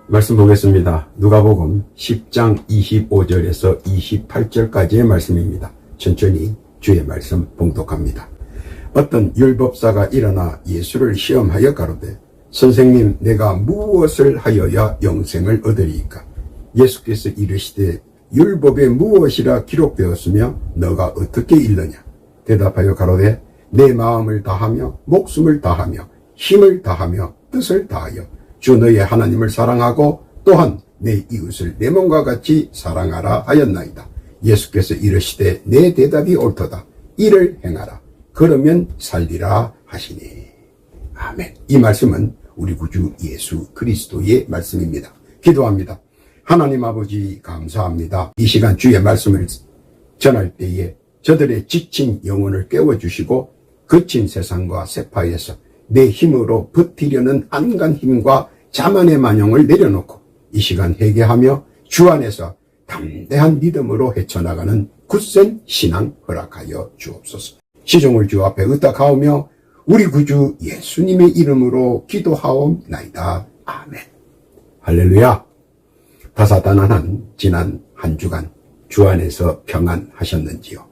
말씀 보겠습니다. 누가복음 10장 25절에서 28절까지의 말씀입니다. 천천히 주의 말씀 봉독합니다. 어떤 율법사가 일어나 예수를 시험하여 가로되 선생님, 내가 무엇을 하여야 영생을 얻으리이까? 예수께서 이르시되 율법에 무엇이라 기록되었으며 너가 어떻게 읽느냐? 대답하여 가로되 내 마음을 다하며 목숨을 다하며 힘을 다하며 뜻을 다하여 주 너의 하나님을 사랑하고 또한 내 이웃을 내 몸과 같이 사랑하라 하였나이다. 예수께서 이르시되 내 대답이 옳도다. 이를 행하라. 그러면 살리라 하시니. 아멘. 이 말씀은 우리 구주 예수 그리스도의 말씀입니다. 기도합니다. 하나님 아버지 감사합니다. 이 시간 주의 말씀을 전할 때에 저들의 지친 영혼을 깨워주시고 거친 세상과 세파에서 내 힘으로 버티려는 안간 힘과 자만의 만용을 내려놓고 이 시간 회개하며 주 안에서 담대한 믿음으로 헤쳐나가는 굳센 신앙 허락하여 주옵소서. 시종을 주 앞에 의탁하오며 우리 구주 예수님의 이름으로 기도하옵나이다. 아멘. 할렐루야. 다사다난한 지난 한 주간 주 안에서 평안하셨는지요?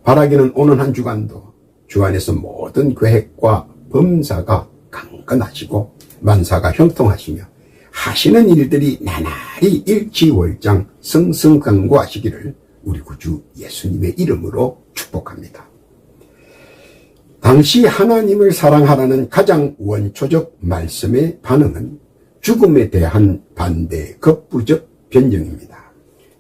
바라기는 오는 한 주간도 주 안에서 모든 계획과 범사가 강건하시고 만사가 형통하시며 하시는 일들이 나날이 일치월장 승승강구하시기를 우리 구주 예수님의 이름으로 축복합니다. 당시 하나님을 사랑하라는 가장 원초적 말씀의 반응은 죽음에 대한 반대 겁부적 변정입니다.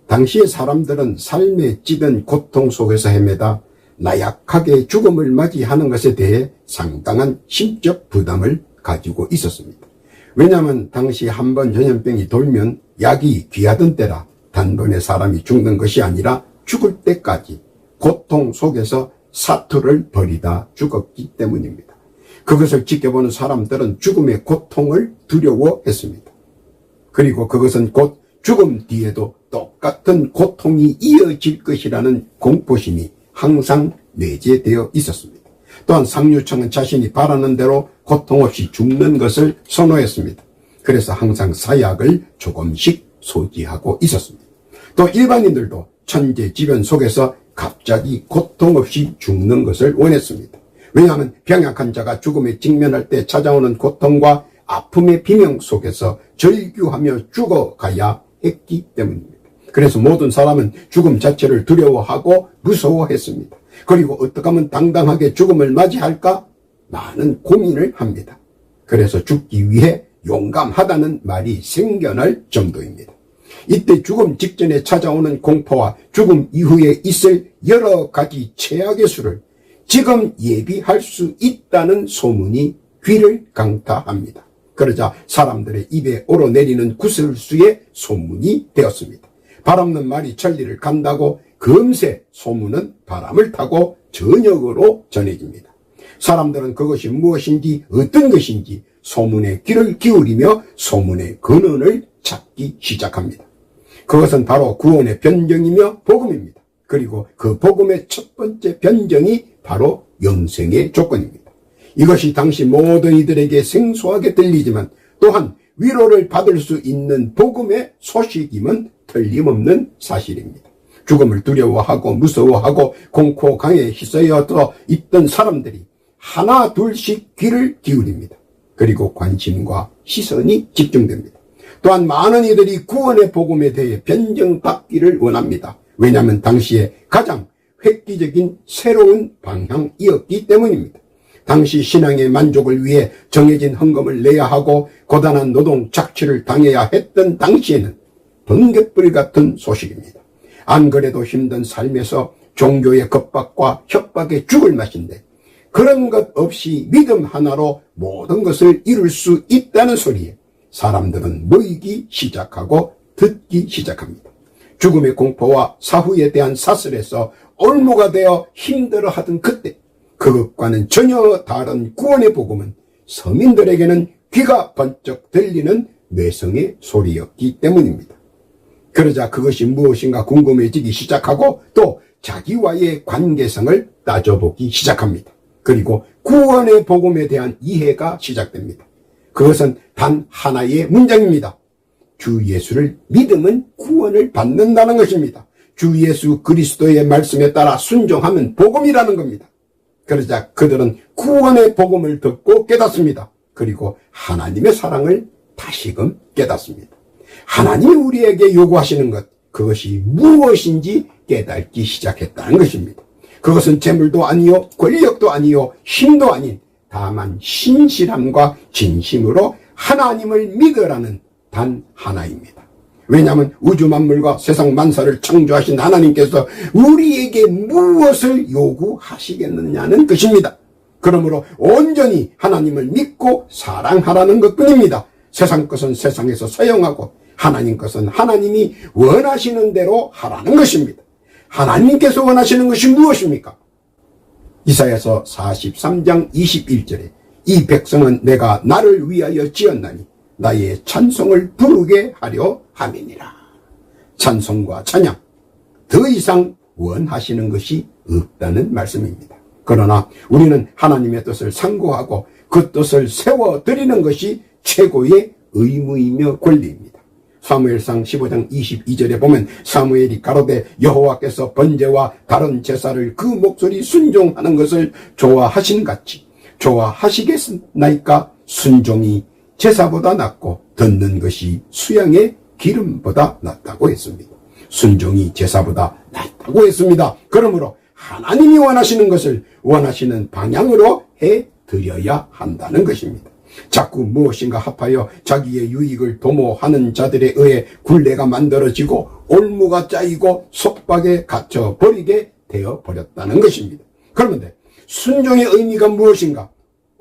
당시의 사람들은 삶에 찌든 고통 속에서 헤매다 나약하게 죽음을 맞이하는 것에 대해 상당한 심적 부담을 가지고 있었습니다. 왜냐하면 당시 한 번 전염병이 돌면 약이 귀하던 때라 단번에 사람이 죽는 것이 아니라 죽을 때까지 고통 속에서 사투를 벌이다 죽었기 때문입니다. 그것을 지켜보는 사람들은 죽음의 고통을 두려워했습니다. 그리고 그것은 곧 죽음 뒤에도 똑같은 고통이 이어질 것이라는 공포심이 항상 내재되어 있었습니다. 또한 상류층은 자신이 바라는 대로 고통 없이 죽는 것을 선호했습니다. 그래서 항상 사약을 조금씩 소지하고 있었습니다. 또 일반인들도 천재지변 속에서 갑자기 고통 없이 죽는 것을 원했습니다. 왜냐하면 병약한 자가 죽음에 직면할 때 찾아오는 고통과 아픔의 비명 속에서 절규하며 죽어가야 했기 때문입니다. 그래서 모든 사람은 죽음 자체를 두려워하고 무서워했습니다. 그리고 어떻게 하면 당당하게 죽음을 맞이할까? 많은 고민을 합니다. 그래서 죽기 위해 용감하다는 말이 생겨날 정도입니다. 이때 죽음 직전에 찾아오는 공포와 죽음 이후에 있을 여러 가지 최악의 수를 지금 예비할 수 있다는 소문이 귀를 강타합니다. 그러자 사람들의 입에 오르내리는 구설수의 소문이 되었습니다. 바람는 말이 천리를 간다고 금세 소문은 바람을 타고 전역으로 전해집니다. 사람들은 그것이 무엇인지 어떤 것인지 소문에 귀를 기울이며 소문의 근원을 찾기 시작합니다. 그것은 바로 구원의 변정이며 복음입니다. 그리고 그 복음의 첫 번째 변정이 바로 영생의 조건입니다. 이것이 당시 모든 이들에게 생소하게 들리지만 또한 위로를 받을 수 있는 복음의 소식임은 틀림없는 사실입니다. 죽음을 두려워하고 무서워하고 공포강에 휩싸여져 있던 사람들이 하나 둘씩 귀를 기울입니다. 그리고 관심과 시선이 집중됩니다. 또한 많은 이들이 구원의 복음에 대해 변정받기를 원합니다. 왜냐하면 당시에 가장 획기적인 새로운 방향이었기 때문입니다. 당시 신앙의 만족을 위해 정해진 헌금을 내야 하고 고단한 노동 착취를 당해야 했던 당시에는 번갯불 같은 소식입니다. 안 그래도 힘든 삶에서 종교의 겁박과 협박에 죽을 맛인데 그런 것 없이 믿음 하나로 모든 것을 이룰 수 있다는 소리에 사람들은 모이기 시작하고 듣기 시작합니다. 죽음의 공포와 사후에 대한 사슬에서 올무가 되어 힘들어하던 그때 그것과는 전혀 다른 구원의 복음은 서민들에게는 귀가 번쩍 들리는 뇌성의 소리였기 때문입니다. 그러자 그것이 무엇인가 궁금해지기 시작하고 또 자기와의 관계성을 따져보기 시작합니다. 그리고 구원의 복음에 대한 이해가 시작됩니다. 그것은 단 하나의 문장입니다. 주 예수를 믿으면 구원을 받는다는 것입니다. 주 예수 그리스도의 말씀에 따라 순종하면 복음이라는 겁니다. 그러자 그들은 구원의 복음을 듣고 깨닫습니다. 그리고 하나님의 사랑을 다시금 깨닫습니다. 하나님이 우리에게 요구하시는 것, 그것이 무엇인지 깨닫기 시작했다는 것입니다. 그것은 재물도 아니요, 권력도 아니요, 힘도 아닌 다만 신실함과 진심으로 하나님을 믿으라는 단 하나입니다. 왜냐하면 우주 만물과 세상 만사를 창조하신 하나님께서 우리에게 무엇을 요구하시겠느냐는 것입니다. 그러므로 온전히 하나님을 믿고 사랑하라는 것뿐입니다. 세상 것은 세상에서 사용하고 하나님 것은 하나님이 원하시는 대로 하라는 것입니다. 하나님께서 원하시는 것이 무엇입니까? 이사야서 43장 21절에 이 백성은 내가 나를 위하여 지었나니 나의 찬송을 부르게 하려 함이니라. 찬송과 찬양, 더 이상 원하시는 것이 없다는 말씀입니다. 그러나 우리는 하나님의 뜻을 상고하고 그 뜻을 세워드리는 것이 최고의 의무이며 권리입니다. 사무엘상 15장 22절에 보면 사무엘이 가로되 여호와께서 번제와 다른 제사를 그 목소리 순종하는 것을 좋아하신 같이 좋아하시겠나이까. 순종이 제사보다 낫고 듣는 것이 수양의 기름보다 낫다고 했습니다. 순종이 제사보다 낫다고 했습니다. 그러므로 하나님이 원하시는 것을 원하시는 방향으로 해드려야 한다는 것입니다. 자꾸 무엇인가 합하여 자기의 유익을 도모하는 자들에 의해 굴레가 만들어지고 올무가 짜이고 속박에 갇혀버리게 되어버렸다는 것입니다. 그런데 순종의 의미가 무엇인가?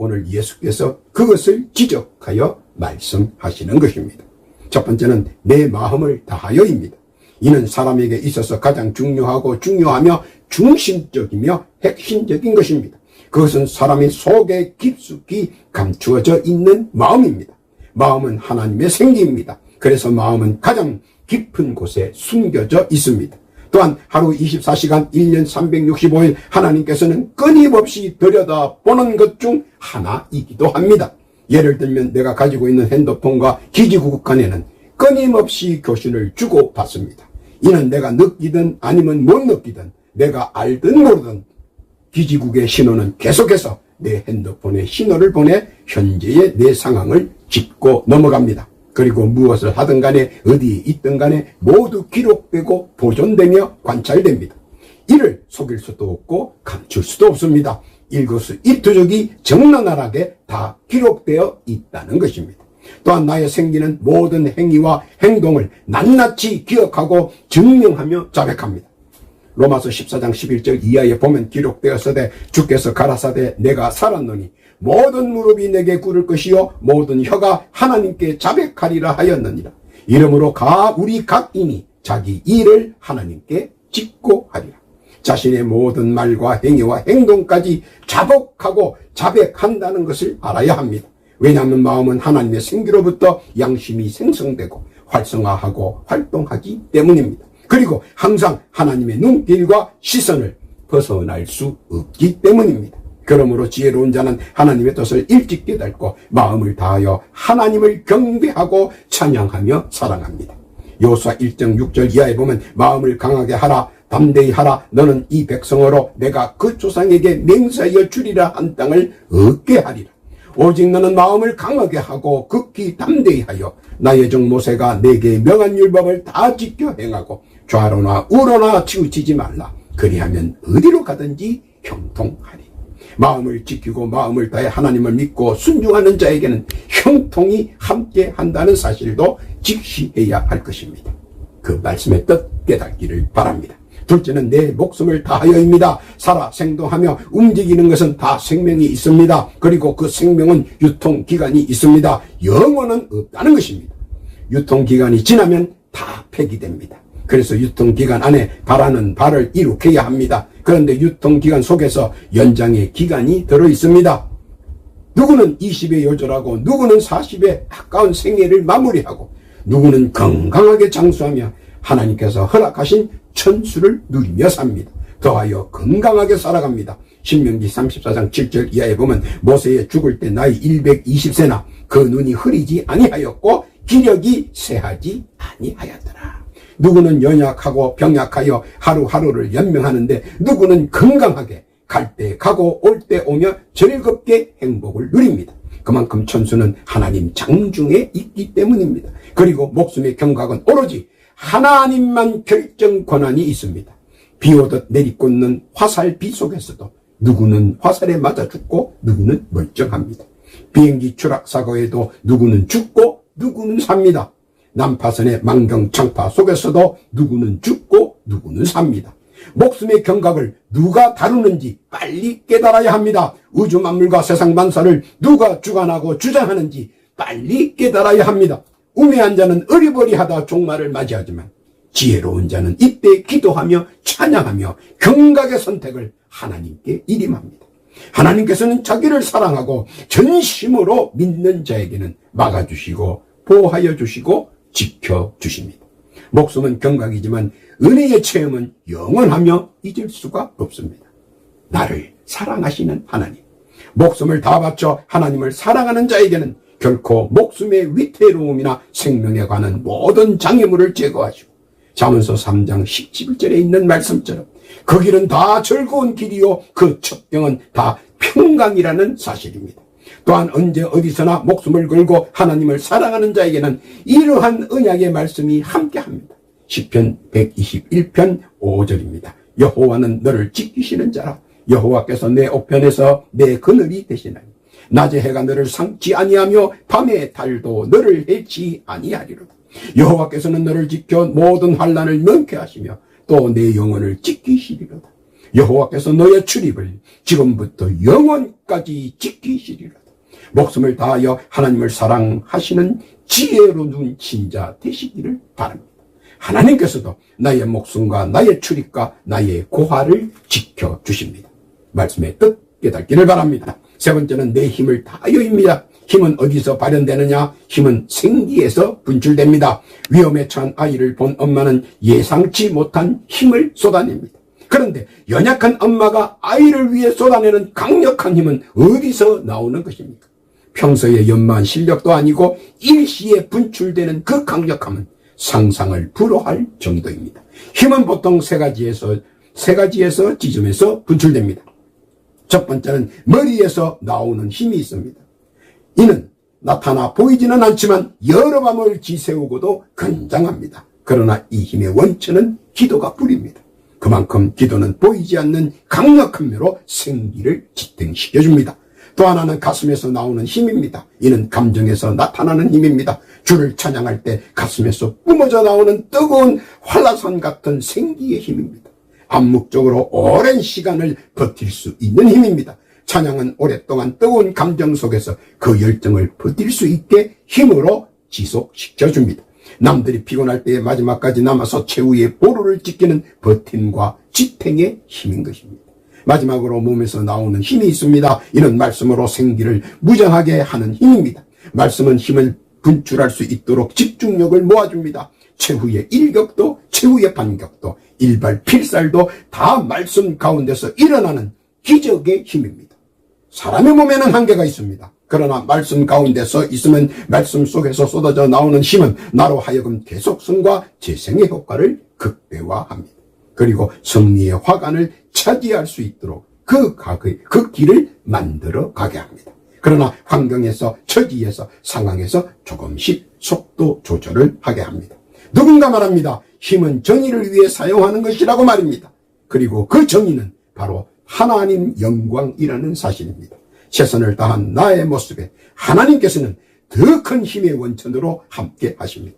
오늘 예수께서 그것을 지적하여 말씀하시는 것입니다. 첫 번째는 내 마음을 다하여입니다. 이는 사람에게 있어서 가장 중요하며 중심적이며 핵심적인 것입니다. 그것은 사람의 속에 깊숙이 감추어져 있는 마음입니다. 마음은 하나님의 생기입니다. 그래서 마음은 가장 깊은 곳에 숨겨져 있습니다. 또한 하루 24시간 1년 365일 하나님께서는 끊임없이 들여다보는 것 중 하나이기도 합니다. 예를 들면 내가 가지고 있는 핸드폰과 기지국 간에는 끊임없이 교신을 주고받습니다. 이는 내가 느끼든 아니면 못 느끼든 내가 알든 모르든 기지국의 신호는 계속해서 내 핸드폰에 신호를 보내 현재의 내 상황을 짚고 넘어갑니다. 그리고 무엇을 하든 간에 어디에 있든 간에 모두 기록되고 보존되며 관찰됩니다. 이를 속일 수도 없고 감출 수도 없습니다. 일거수일투족이 적나라하게 다 기록되어 있다는 것입니다. 또한 나의 생기는 모든 행위와 행동을 낱낱이 기억하고 증명하며 자백합니다. 로마서 14장 11절 이하에 보면 기록되었으되 주께서 가라사대 내가 살았노니 모든 무릎이 내게 꿇을 것이요 모든 혀가 하나님께 자백하리라 하였느니라. 이러므로 우리 각인이 자기 일을 하나님께 짓고 하리라. 자신의 모든 말과 행위와 행동까지 자복하고 자백한다는 것을 알아야 합니다. 왜냐하면 마음은 하나님의 생기로부터 양심이 생성되고 활성화하고 활동하기 때문입니다. 그리고 항상 하나님의 눈길과 시선을 벗어날 수 없기 때문입니다. 그러므로 지혜로운 자는 하나님의 뜻을 일찍 깨닫고 마음을 다하여 하나님을 경배하고 찬양하며 사랑합니다. 여호수아 1장 6절 이하에 보면 마음을 강하게 하라 담대히 하라 너는 이 백성으로 내가 그 조상에게 맹세하여 주리라 한 땅을 얻게 하리라. 오직 너는 마음을 강하게 하고 극히 담대히 하여 나의 종 모세가 내게 명한 율법을 다 지켜 행하고 좌로나 우로나 치우치지 말라. 그리하면 어디로 가든지 형통하리. 마음을 지키고 마음을 다해 하나님을 믿고 순종하는 자에게는 형통이 함께 한다는 사실도 직시해야 할 것입니다. 그 말씀의 뜻 깨닫기를 바랍니다. 둘째는 내 목숨을 다하여입니다. 살아 생동하며 움직이는 것은 다 생명이 있습니다. 그리고 그 생명은 유통기간이 있습니다. 영원은 없다는 것입니다. 유통기간이 지나면 다 폐기됩니다. 그래서 유통기간 안에 바라는 바를 이룩해야 합니다. 그런데 유통기간 속에서 연장의 기간이 들어있습니다. 누구는 20에 요절하고 누구는 40에 가까운 생애를 마무리하고 누구는 건강하게 장수하며 하나님께서 허락하신 천수를 누리며 삽니다. 더하여 건강하게 살아갑니다. 신명기 34장 7절 이하에 보면 모세의 죽을 때 나이 120세나 그 눈이 흐리지 아니하였고 기력이 쇠하지 아니하였더라. 누구는 연약하고 병약하여 하루하루를 연명하는데 누구는 건강하게 갈 때 가고 올 때 오며 즐겁게 행복을 누립니다. 그만큼 천수는 하나님 장중에 있기 때문입니다. 그리고 목숨의 경각은 오로지 하나님만 결정 권한이 있습니다. 비 오듯 내리꽂는 화살비 속에서도 누구는 화살에 맞아 죽고 누구는 멀쩡합니다. 비행기 추락사고에도 누구는 죽고 누구는 삽니다. 난파선의 망경창파 속에서도 누구는 죽고 누구는 삽니다. 목숨의 경각을 누가 다루는지 빨리 깨달아야 합니다. 우주 만물과 세상 만사를 누가 주관하고 주장하는지 빨리 깨달아야 합니다. 우매한 자는 어리버리하다 종말을 맞이하지만 지혜로운 자는 이때 기도하며 찬양하며 경각의 선택을 하나님께 일임합니다. 하나님께서는 자기를 사랑하고 전심으로 믿는 자에게는 막아주시고 보호하여 주시고 지켜주십니다. 목숨은 경각이지만 은혜의 체험은 영원하며 잊을 수가 없습니다. 나를 사랑하시는 하나님, 목숨을 다 바쳐 하나님을 사랑하는 자에게는 결코 목숨의 위태로움이나 생명에 관한 모든 장애물을 제거하시고 잠언서 3장 17절에 있는 말씀처럼 그 길은 다 즐거운 길이요 그 첩경은 다 평강이라는 사실입니다. 또한 언제 어디서나 목숨을 걸고 하나님을 사랑하는 자에게는 이러한 언약의 말씀이 함께합니다. 시편 121편 5절입니다. 여호와는 너를 지키시는 자라. 여호와께서 내 우편에서 내 그늘이 되시나니 낮에 해가 너를 상치 아니하며 밤에 달도 너를 해치 아니하리로다. 여호와께서는 너를 지켜 모든 환난을 면케하시며 또 내 영혼을 지키시리로다. 여호와께서 너의 출입을 지금부터 영원까지 지키시리로다. 목숨을 다하여 하나님을 사랑하시는 지혜로운 신자 되시기를 바랍니다. 하나님께서도 나의 목숨과 나의 출입과 나의 고화를 지켜주십니다. 말씀의 뜻 깨닫기를 바랍니다. 세 번째는 내 힘을 다하여입니다. 힘은 어디서 발현되느냐? 힘은 생기에서 분출됩니다. 위험에 처한 아이를 본 엄마는 예상치 못한 힘을 쏟아냅니다. 그런데 연약한 엄마가 아이를 위해 쏟아내는 강력한 힘은 어디서 나오는 것입니까? 평소에 연마한 실력도 아니고 일시에 분출되는 그 강력함은 상상을 불허할 정도입니다. 힘은 보통 세 가지에서 지점에서 분출됩니다. 첫 번째는 머리에서 나오는 힘이 있습니다. 이는 나타나 보이지는 않지만 여러 밤을 지새우고도 건장합니다. 그러나 이 힘의 원천은 기도가 뿌립니다. 그만큼 기도는 보이지 않는 강력한 매로 생기를 지탱시켜줍니다. 또 하나는 가슴에서 나오는 힘입니다. 이는 감정에서 나타나는 힘입니다. 주를 찬양할 때 가슴에서 뿜어져 나오는 뜨거운 활라산 같은 생기의 힘입니다. 암묵적으로 오랜 시간을 버틸 수 있는 힘입니다. 찬양은 오랫동안 뜨거운 감정 속에서 그 열정을 버틸 수 있게 힘으로 지속시켜줍니다. 남들이 피곤할 때의 마지막까지 남아서 최후의 보루를 지키는 버팀과 지탱의 힘인 것입니다. 마지막으로 몸에서 나오는 힘이 있습니다. 이는 말씀으로 생기를 무장하게 하는 힘입니다. 말씀은 힘을 분출할 수 있도록 집중력을 모아줍니다. 최후의 일격도 최후의 반격도 일발 필살도 다 말씀 가운데서 일어나는 기적의 힘입니다. 사람의 몸에는 한계가 있습니다. 그러나 말씀 가운데서 있으면 말씀 속에서 쏟아져 나오는 힘은 나로 하여금 계속성과 재생의 효과를 극대화합니다. 그리고 승리의 화관을 차지할 수 있도록 그 길을 만들어 가게 합니다. 그러나 환경에서, 처지에서, 상황에서 조금씩 속도 조절을 하게 합니다. 누군가 말합니다. 힘은 정의를 위해 사용하는 것이라고 말입니다. 그리고 그 정의는 바로 하나님 영광이라는 사실입니다. 최선을 다한 나의 모습에 하나님께서는 더 큰 힘의 원천으로 함께 하십니다.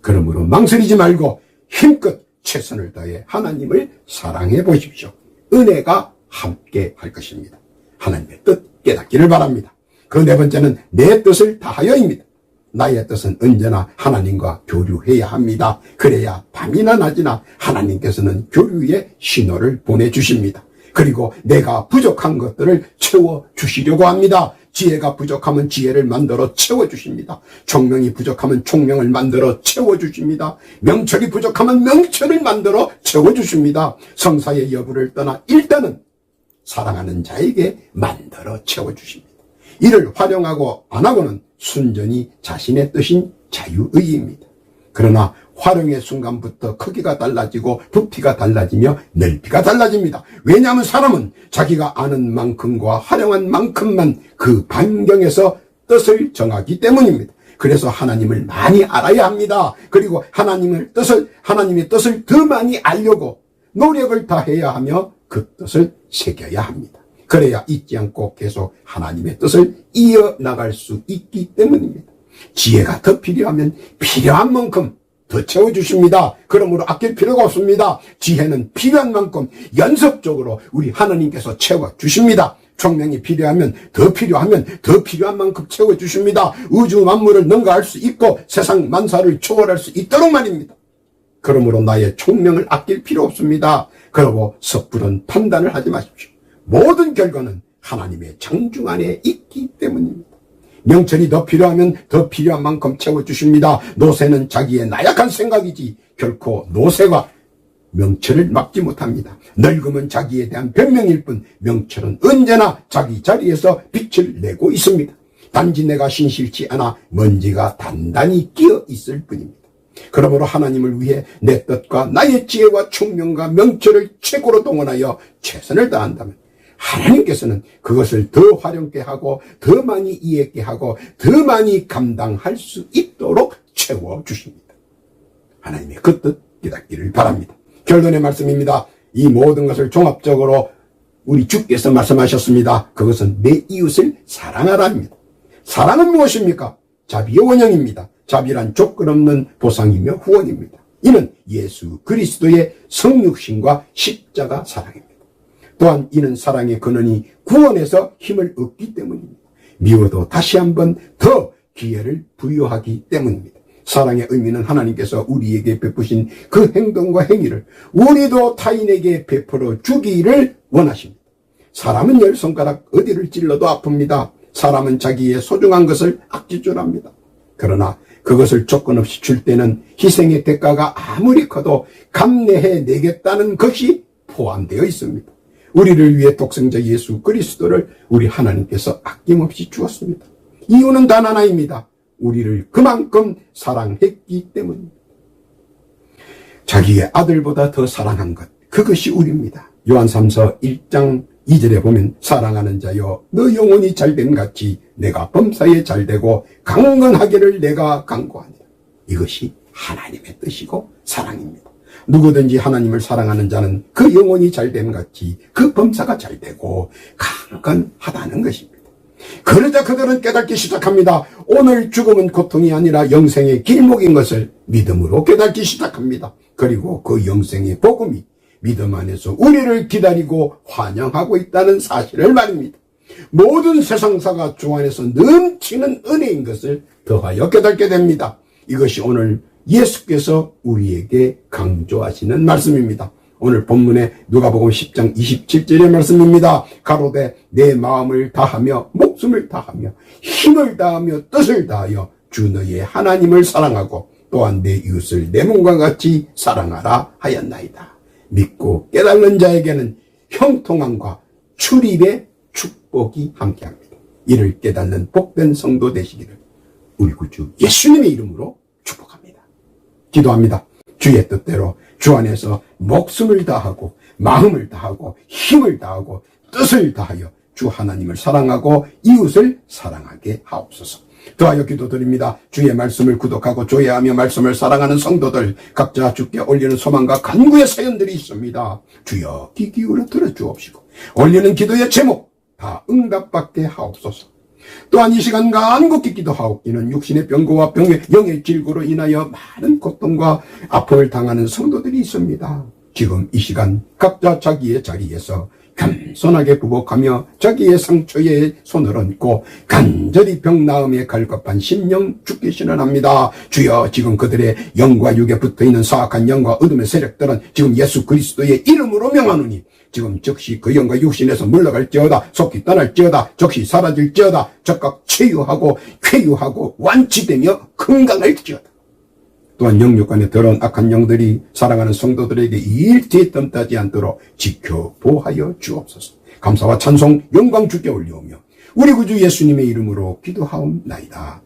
그러므로 망설이지 말고 힘껏 최선을 다해 하나님을 사랑해 보십시오. 은혜가 함께 할 것입니다. 하나님의 뜻 깨닫기를 바랍니다. 그 네 번째는 내 뜻을 다하여입니다. 나의 뜻은 언제나 하나님과 교류해야 합니다. 그래야 밤이나 낮이나 하나님께서는 교류의 신호를 보내주십니다. 그리고 내가 부족한 것들을 채워주시려고 합니다. 지혜가 부족하면 지혜를 만들어 채워주십니다. 총명이 부족하면 총명을 만들어 채워주십니다. 명철이 부족하면 명철을 만들어 채워주십니다. 성사의 여부를 떠나 일단은 사랑하는 자에게 만들어 채워주십니다. 이를 활용하고 안 하고는 순전히 자신의 뜻인 자유의입니다. 그러나 활용의 순간부터 크기가 달라지고 부피가 달라지며 넓이가 달라집니다. 왜냐하면 사람은 자기가 아는 만큼과 활용한 만큼만 그 반경에서 뜻을 정하기 때문입니다. 그래서 하나님을 많이 알아야 합니다. 그리고 하나님의 뜻을 더 많이 알려고 노력을 다해야 하며 그 뜻을 새겨야 합니다. 그래야 잊지 않고 계속 하나님의 뜻을 이어나갈 수 있기 때문입니다. 지혜가 더 필요하면 필요한 만큼 더 채워주십니다. 그러므로 아낄 필요가 없습니다. 지혜는 필요한 만큼 연속적으로 우리 하나님께서 채워주십니다. 총명이 필요하면 더 필요한 만큼 채워주십니다. 우주 만물을 능가할 수 있고 세상 만사를 초월할 수 있도록 말입니다. 그러므로 나의 총명을 아낄 필요 없습니다. 그러고 섣부른 판단을 하지 마십시오. 모든 결과는 하나님의 장중 안에 있기 때문입니다. 명철이 더 필요하면 더 필요한 만큼 채워주십니다. 노새는 자기의 나약한 생각이지 결코 노새가 명철을 막지 못합니다. 늙음은 자기에 대한 변명일 뿐 명철은 언제나 자기 자리에서 빛을 내고 있습니다. 단지 내가 신실치 않아 먼지가 단단히 끼어 있을 뿐입니다. 그러므로 하나님을 위해 내 뜻과 나의 지혜와 총명과 명철을 최고로 동원하여 최선을 다한다면 하나님께서는 그것을 더 활용케 하고 더 많이 이해하게 하고 더 많이 감당할 수 있도록 채워주십니다. 하나님의 그 뜻 깨닫기를 바랍니다. 결론의 말씀입니다. 이 모든 것을 종합적으로 우리 주께서 말씀하셨습니다. 그것은 내 이웃을 사랑하라입니다. 사랑은 무엇입니까? 자비의 원형입니다. 자비란 조건 없는 보상이며 후원입니다. 이는 예수 그리스도의 성육신과 십자가 사랑입니다. 또한 이는 사랑의 근원이 구원에서 힘을 얻기 때문입니다. 미워도 다시 한번 더 기회를 부여하기 때문입니다. 사랑의 의미는 하나님께서 우리에게 베푸신 그 행동과 행위를 우리도 타인에게 베풀어 주기를 원하십니다. 사람은 열 손가락 어디를 찔러도 아픕니다. 사람은 자기의 소중한 것을 아낄 줄 압니다. 그러나 그것을 조건 없이 줄 때는 희생의 대가가 아무리 커도 감내해 내겠다는 것이 포함되어 있습니다. 우리를 위해 독생자 예수 그리스도를 우리 하나님께서 아낌없이 주었습니다. 이유는 단 하나입니다. 우리를 그만큼 사랑했기 때문입니다. 자기의 아들보다 더 사랑한 것, 그것이 우리입니다. 요한 3서 1장 2절에 보면 사랑하는 자여 너 영혼이 잘된 같이 내가 범사에 잘되고 강건하기를 내가 간구하니라. 이것이 하나님의 뜻이고 사랑입니다. 누구든지 하나님을 사랑하는 자는 그 영혼이 잘된 같이 그 범사가 잘되고 강건하다는 것입니다. 그러자 그들은 깨닫기 시작합니다. 오늘 죽음은 고통이 아니라 영생의 길목인 것을 믿음으로 깨닫기 시작합니다. 그리고 그 영생의 복음이 믿음 안에서 우리를 기다리고 환영하고 있다는 사실을 말입니다. 모든 세상사가 주 안에서 넘치는 은혜인 것을 더하여 깨닫게 됩니다. 이것이 오늘 예수께서 우리에게 강조하시는 말씀입니다. 오늘 본문의 누가복음 10장 27절의 말씀입니다. 가로되 내 마음을 다하며 목숨을 다하며 힘을 다하며 뜻을 다하여 주 너의 하나님을 사랑하고 또한 내 이웃을 내 몸과 같이 사랑하라 하였나이다. 믿고 깨달는 자에게는 형통함과 출입의 축복이 함께합니다. 이를 깨닫는 복된 성도 되시기를 우리 구주 예수님의 이름으로 축복합니다. 기도합니다. 주의 뜻대로 주 안에서 목숨을 다하고 마음을 다하고 힘을 다하고 뜻을 다하여 주 하나님을 사랑하고 이웃을 사랑하게 하옵소서. 더하여 기도드립니다. 주의 말씀을 구독하고 조회하며 말씀을 사랑하는 성도들 각자 주께 올리는 소망과 간구의 사연들이 있습니다. 주여 귀 기울여 들어주옵시고 올리는 기도의 제목 다 응답받게 하옵소서. 또한 이 시간 간곡히 기도하옵기는 육신의 병고와 영의 질고로 인하여 많은 고통과 아픔을 당하는 성도들이 있습니다. 지금 이 시간 각자 자기의 자리에서 겸손하게 부복하며 자기의 상처에 손을 얹고 간절히 병 나음에 갈급한 심령 주께 신원합니다. 주여 지금 그들의 영과 육에 붙어있는 사악한 영과 어둠의 세력들은 지금 예수 그리스도의 이름으로 명하노니 지금 즉시 그 영과 육신에서 물러갈지어다. 속히 떠날지어다. 즉시 사라질지어다. 즉각 치유하고 쾌유하고 완치되며 건강할지어다. 또한 영육간에 더러운 악한 영들이 사랑하는 성도들에게 일체에 덤타지 않도록 지켜 보호하여 주옵소서. 감사와 찬송 영광 주께 올려오며 우리 구주 예수님의 이름으로 기도하옵나이다.